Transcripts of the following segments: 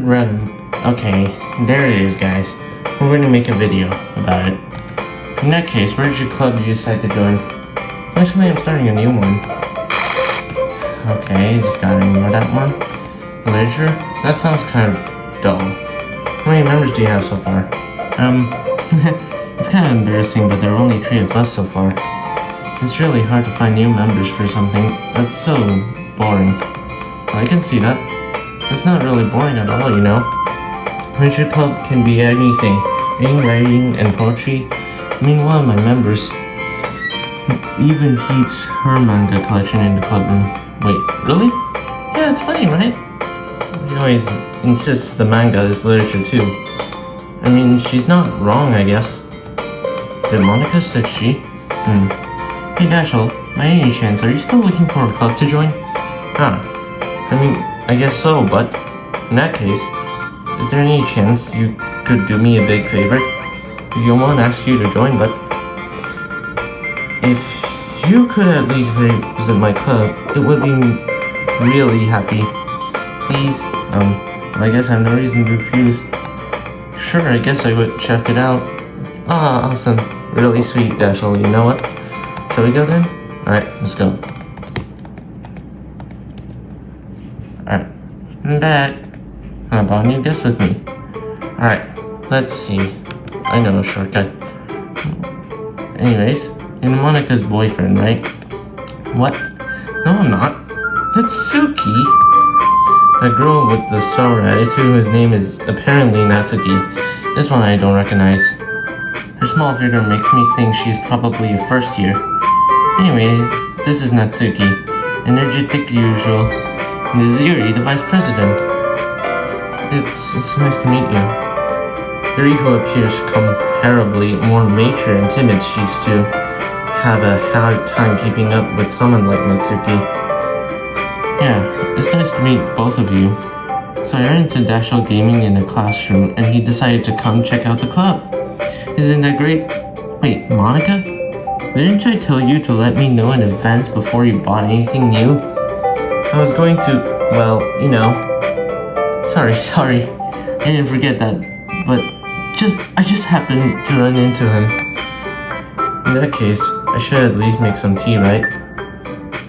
read. Okay, there it is, guys. We're going to make a video about it. In that case, where's your club you decide to join? Actually, I'm starting a new one. Okay, just gotta ignore that one. Literature? That sounds kind of dull. How many members do you have so far? It's kind of embarrassing, but there are only 3 of us so far. It's really hard to find new members for something that's so boring. I can see that. It's not really boring at all, you know. Literature club can be anything. Reading, writing, and poetry. I mean, one of my members even keeps her manga collection in the club room. Wait, really? Yeah, it's funny, right? She always insists the manga is literature too. I mean, she's not wrong, I guess. Did Monica say she? Hey Dashel, by any chance, are you still looking for a club to join? I mean, I guess so, but in that case, is there any chance you could do me a big favor? You won't ask you to join, but if you could at least visit my club, it would be really happy. Please, I guess I have no reason to refuse. Sure, I guess I would check it out. Ah, awesome. Really sweet, Dashel. You know what? Shall we go then? Alright, let's go. Alright, I'm back. How about you guess with me? Alright, let's see. I know a shortcut. Anyways, you're Monica's boyfriend, right? What? No, I'm not. That's Suki. That girl with the sour attitude whose name is apparently Natsuki. This one I don't recognize. Her small figure makes me think she's probably a first year. Anyway, this is Natsuki, energetic usual. And this is Yuri, the vice president. It's nice to meet you. Yuri, who appears comparably more mature and timid, she's to have a hard time keeping up with someone like Natsuki. Yeah, it's nice to meet both of you. So I ran into Dashel gaming in a classroom and he decided to come check out the club. Isn't that great? Wait, Monica? Didn't I tell you to let me know in advance before you bought anything new? I was going to, well, you know. Sorry. I didn't forget that, but I just happened to run into him. In that case, I should at least make some tea, right?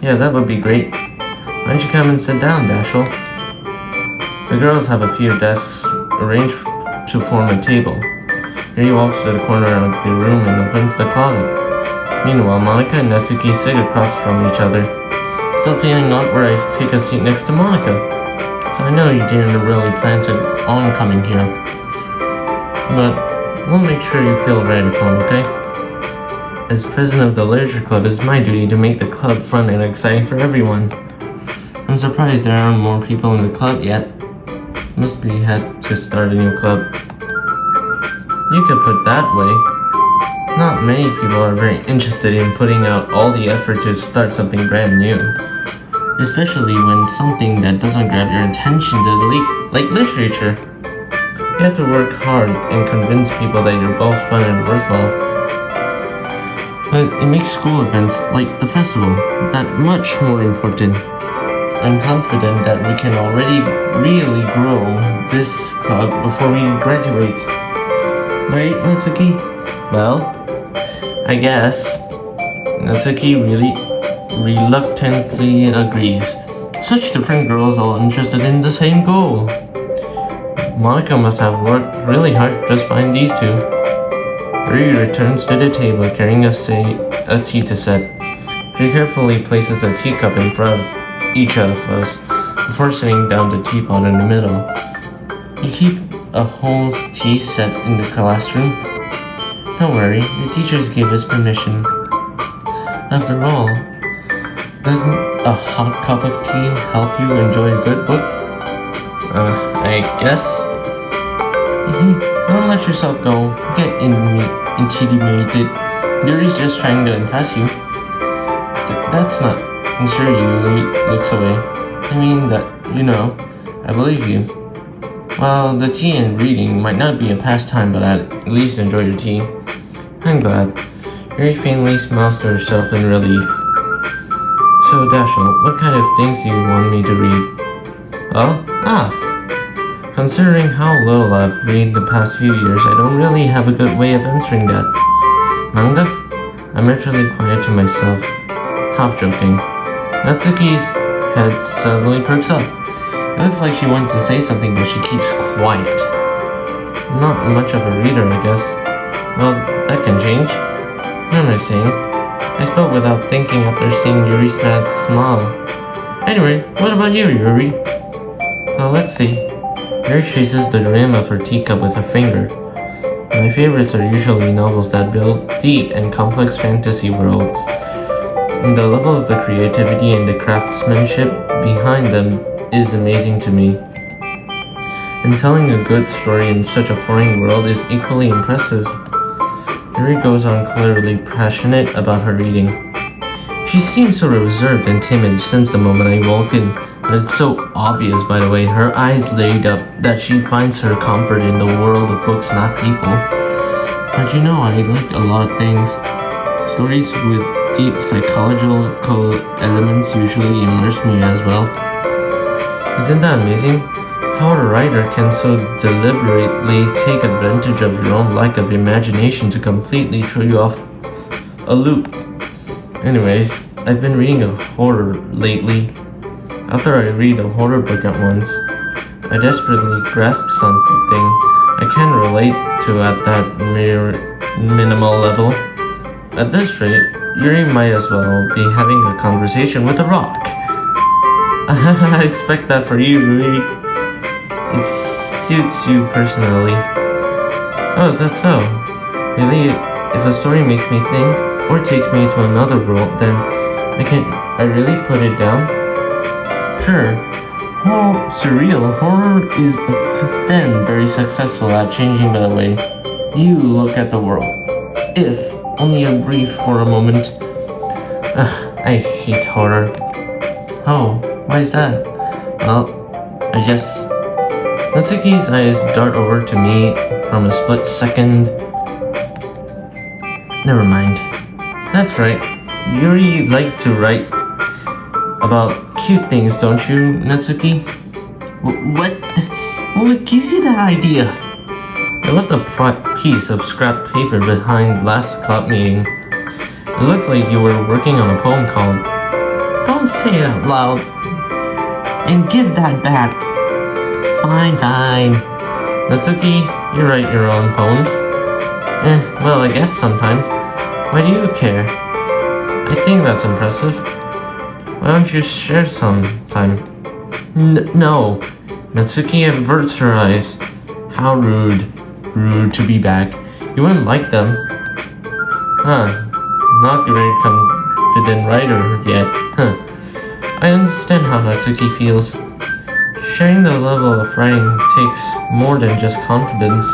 Yeah, that would be great. Why don't you come and sit down, Dashel? The girls have a few desks arranged to form a table. Here he walks to the corner of the room and opens the closet. Meanwhile, Monica and Natsuki sit across from each other. Still feeling awkward, I take a seat next to Monica. So I know you didn't really plan on coming here. But we'll make sure you feel right at home, okay? As president of the Literature Club, it's my duty to make the club fun and exciting for everyone. I'm surprised there aren't more people in the club yet. Must be had to start a new club. You could put it that way. Not many people are very interested in putting out all the effort to start something brand new. Especially when something that doesn't grab your attention like literature. You have to work hard and convince people that you're both fun and worthwhile. But it makes school events like the festival that much more important. I'm confident that we can already really grow this club before we graduate. Right, Natsuki? Well, I guess. Natsuki really reluctantly agrees. Such different girls all interested in the same goal. Monica must have worked really hard to just find these two. Rui returns to the table carrying a tea to set. She carefully places a teacup in front of each of us before setting down the teapot in the middle. You keep a whole tea set in the classroom? Don't worry, the teachers gave us permission. After all, doesn't a hot cup of tea help you enjoy a good book? I guess. Don't let yourself go. Get intimidated. Yuri's just trying to impress you. That's not. I'm sure you looks away. I mean that, you know, I believe you. Well, the tea and reading might not be a pastime, but at least enjoy your tea. I'm glad. Yuri faintly smiles to herself in relief. So, Dashel, what kind of things do you want me to read? Well, Considering how little I've read the past few years, I don't really have a good way of answering that. Manga? I'm naturally quiet to myself, half joking. Natsuki's head suddenly perks up. It looks like she wants to say something, but she keeps quiet. Not much of a reader, I guess. Well, that can change. What am I saying? I spoke without thinking after seeing Yuri's mad smile. Anyway, what about you, Yuri? Well, let's see. Yuri traces the rim of her teacup with her finger. My favorites are usually novels that build deep and complex fantasy worlds. And the level of the creativity and the craftsmanship behind them is amazing to me. And telling a good story in such a foreign world is equally impressive. Yuri goes on clearly passionate about her reading. She seems so reserved and timid since the moment I walked in, and it's so obvious, by the way, her eyes light up that she finds her comfort in the world of books, not people. But you know, I like a lot of things. Stories with deep psychological elements usually immerse me as well. Isn't that amazing? How a writer can so deliberately take advantage of your own lack of imagination to completely throw you off a loop. Anyways, I've been reading a horror lately. After I read a horror book at once, I desperately grasp something I can relate to at that minimal level. At this rate, Yuri might as well be having a conversation with a rock. I expect that for you, Yuri. It suits you personally. Oh, is that so? Really, if a story makes me think or takes me to another world, then I really put it down? Sure. Surreal horror is then very successful at changing the way you look at the world. If only a brief for a moment. I hate horror. Oh, why is that? Well, I guess Natsuki's eyes dart over to me from a split second. Never mind. That's right. Yuri liked to write about cute things, don't you, Natsuki? What? What gives you that idea? I left a piece of scrap paper behind last club meeting. It looked like you were working on a poem called Don't Say It Out Loud and Give That Back. Fine. Natsuki, you write your own poems? Well, I guess sometimes. Why do you care? I think that's impressive. Why don't you share sometime? No. Natsuki averts her eyes. How rude. Rude to be back. You wouldn't like them. Not very confident writer yet. I understand how Natsuki feels. Sharing the level of writing takes more than just confidence.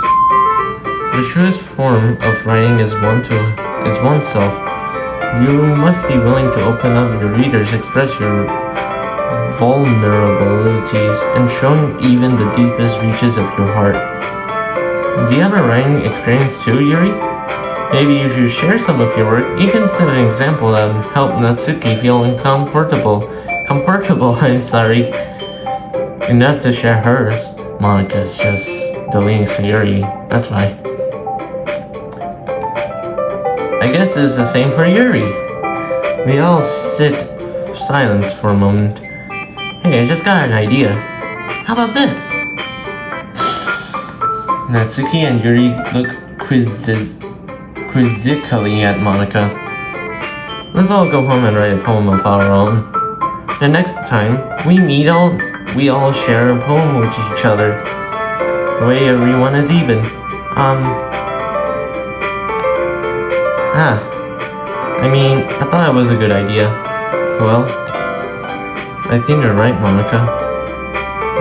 The truest form of writing is oneself. You must be willing to open up your readers, express your vulnerabilities, and show even the deepest reaches of your heart. Do you have a writing experience too, Yuri? Maybe you should share some of your work. You can set an example and help Natsuki feel comfortable, I'm sorry. Enough to share hers. Monika's just deleting Yuri, that's why. I guess it's the same for Yuri. We all sit silence for a moment. Hey, I just got an idea. How about this? Natsuki and Yuri look quizzically at Monika. Let's all go home and write a poem of our own. The next time we meet, we all share a poem with each other. The way everyone is even. I thought it was a good idea. Well, I think you're right, Monika.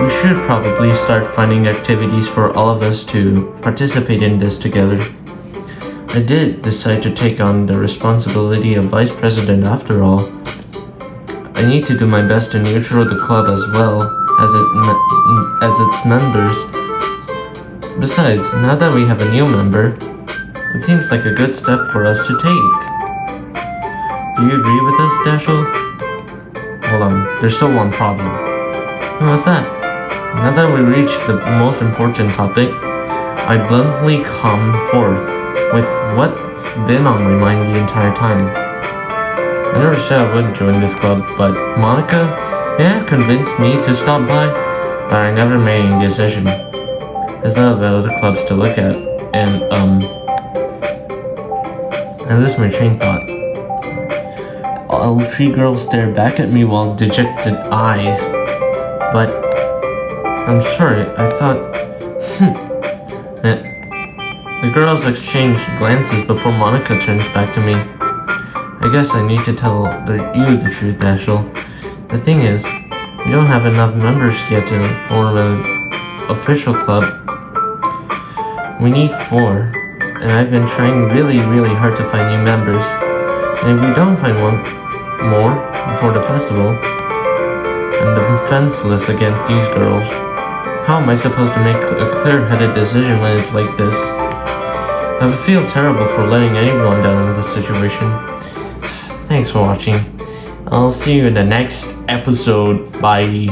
We should probably start finding activities for all of us to participate in this together. I did decide to take on the responsibility of vice president after all. I need to do my best to nurture the club as well as its members. Besides, now that we have a new member, it seems like a good step for us to take. Do you agree with us, Dashiell? Hold on, there's still one problem. What's that? Now that we reached the most important topic, I bluntly come forth with what's been on my mind the entire time. I never said I would join this club, but Monica, convinced me to stop by, but I never made any decision. There's not other clubs to look at, and I lose my train of thought. All three girls stare back at me with dejected eyes. But I'm sorry, I thought. The girls exchange glances before Monica turns back to me. I guess I need to tell you the truth, Dashiell. The thing is, we don't have enough members yet to form an official club. We need 4, and I've been trying really hard to find new members. And if we don't find one more before the festival, I'm defenseless against these girls. How am I supposed to make a clear-headed decision when it's like this? I would feel terrible for letting anyone down in this situation. Thanks for watching. I'll see you in the next episode. Bye.